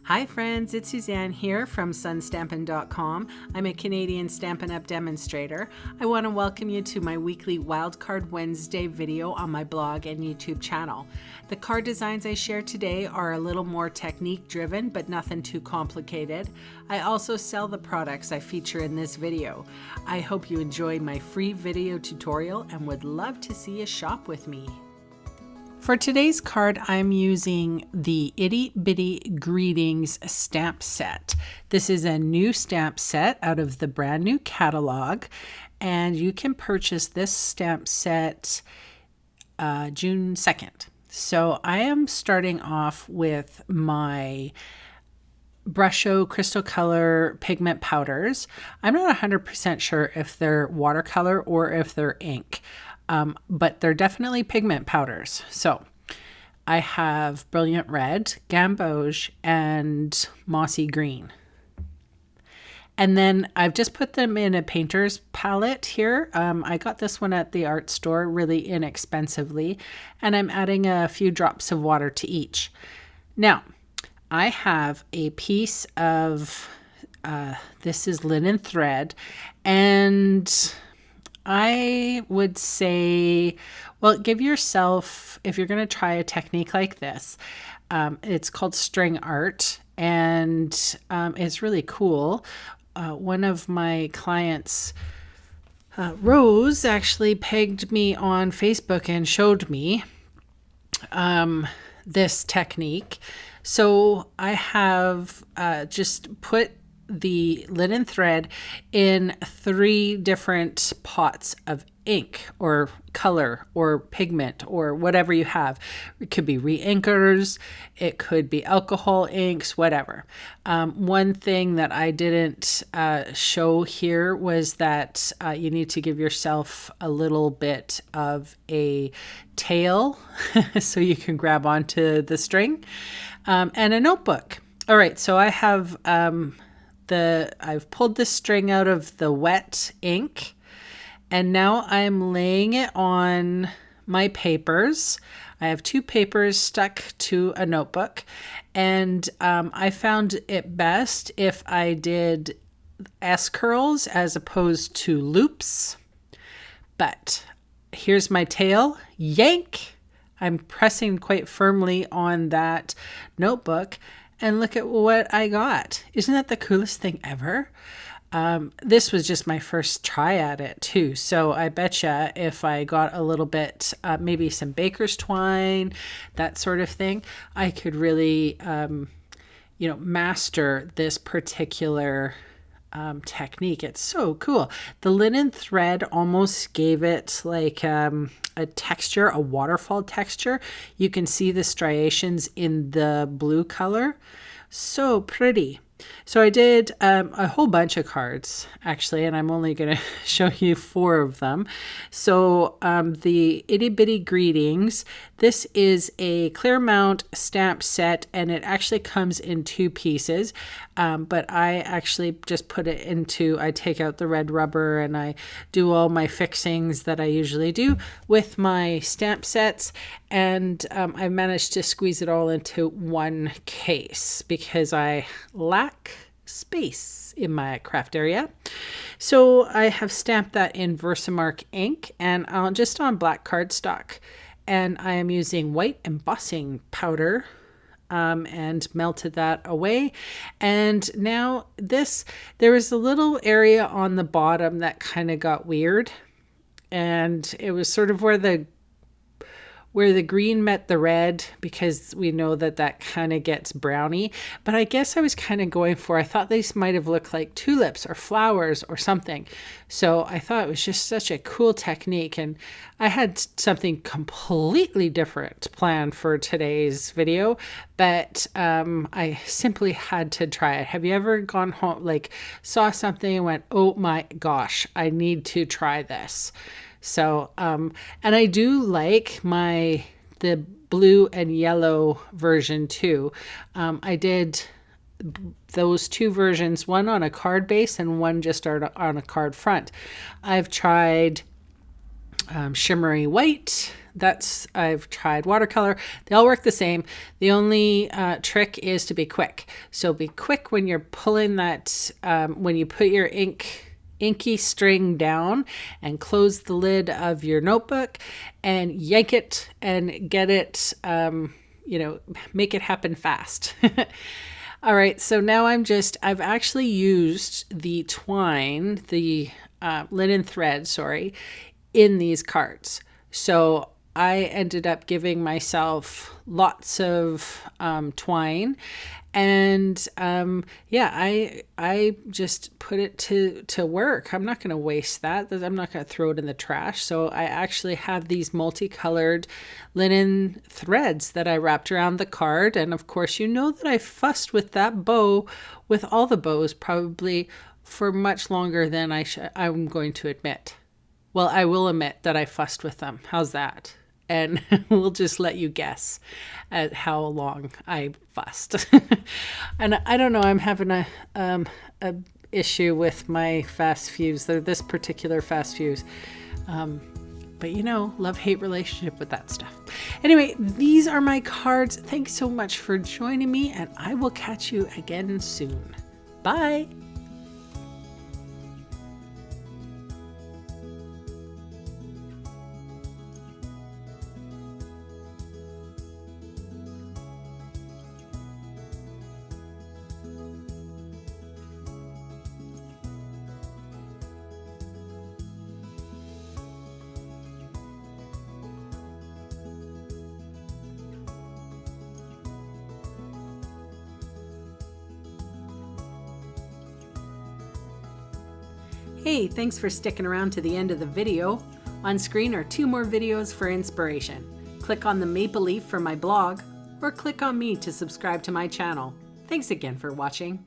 Hi friends, it's Suzanne here from sunstampin.com. I'm a Canadian Stampin' Up! Demonstrator. I want to welcome you to my weekly Wildcard Wednesday video on my blog and YouTube channel. The card designs I share today are a little more technique driven, but nothing too complicated. I also sell the products I feature in this video. I hope you enjoy my free video tutorial and would love to see you shop with me. For today's card, I'm using the Itty Bitty Greetings stamp set. This is a new stamp set out of the brand new catalog, and you can purchase this stamp set June 2nd. So I am starting off with my Brusho crystal color pigment powders. I'm not 100% sure if they're watercolor or if they're ink. But they're definitely pigment powders. So I have Brilliant Red, Gamboge, and Mossy Green. And then I've just put them in a painter's palette here. I got this one at the art store really inexpensively, and I'm adding a few drops of water to each. Now, I have a piece of, this is linen thread, and I would say, well, give yourself, if you're going to try a technique like this, it's called string art, and it's really cool. One of my clients, Rose, actually pegged me on Facebook and showed me this technique. So I have just put the linen thread in 3 different pots of ink or color or pigment or whatever you have. It could be re-inkers, it could be alcohol inks, whatever. One thing that I didn't show here was that you need to give yourself a little bit of a tail so you can grab onto the string, and a notebook. All right, so I have I've pulled the string out of the wet ink, and now I'm laying it on my papers. I have 2 papers stuck to a notebook, and I found it best if I did S-curls as opposed to loops. But here's my tail, yank! I'm pressing quite firmly on that notebook, and look at what I got. Isn't that the coolest thing ever? This was just my first try at it too. So I betcha if I got a little bit, maybe some baker's twine, that sort of thing, I could really, master this particular technique. It's so cool. The linen thread almost gave it like a texture, a waterfall texture. You can see the striations in the blue color. So pretty. So I did a whole bunch of cards actually, and I'm only going to show you 4 of them. So the Itty Bitty Greetings, this is a Clearmount stamp set, and it actually comes in 2 pieces, but I actually just put it into, I take out the red rubber and I do all my fixings that I usually do with my stamp sets, and I managed to squeeze it all into one case because I lack space in my craft area. So I have stamped that in Versamark ink and just on black cardstock, and I am using white embossing powder and melted that away. And now there was a little area on the bottom that kind of got weird, and it was sort of where the green met the red, because we know that kind of gets browny. But I guess I was kind of going for, I thought these might have looked like tulips or flowers or something. So I thought it was just such a cool technique, and I had something completely different planned for today's video, but I simply had to try it. Have you ever gone home, like saw something and went, oh my gosh, I need to try this? So, and I do like the blue and yellow version too. I did those 2 versions, one on a card base and one just on a card front. I've tried shimmery white. I've tried watercolor. They all work the same. The only trick is to be quick. So be quick when you're pulling that, when you put your inky string down and close the lid of your notebook and yank it and get it, make it happen fast. All right, so now I've actually used the twine, the linen thread, in these cards. So I ended up giving myself lots of twine, and I just put it to work. I'm not going to waste that. I'm not going to throw it in the trash. So I actually have these multicolored linen threads that I wrapped around the card. And of course, you know that I fussed with that bow, with all the bows, probably for much longer than I'm going to admit. Well, I will admit that I fussed with them. How's that? And we'll just let you guess at how long I fussed. And I don't know, I'm having a issue with my fast fuse. They're this particular fast fuse. But love-hate relationship with that stuff. Anyway, these are my cards. Thanks so much for joining me, and I will catch you again soon. Bye. Hey, thanks for sticking around to the end of the video. On screen are 2 more videos for inspiration. Click on the maple leaf for my blog, or click on me to subscribe to my channel. Thanks again for watching.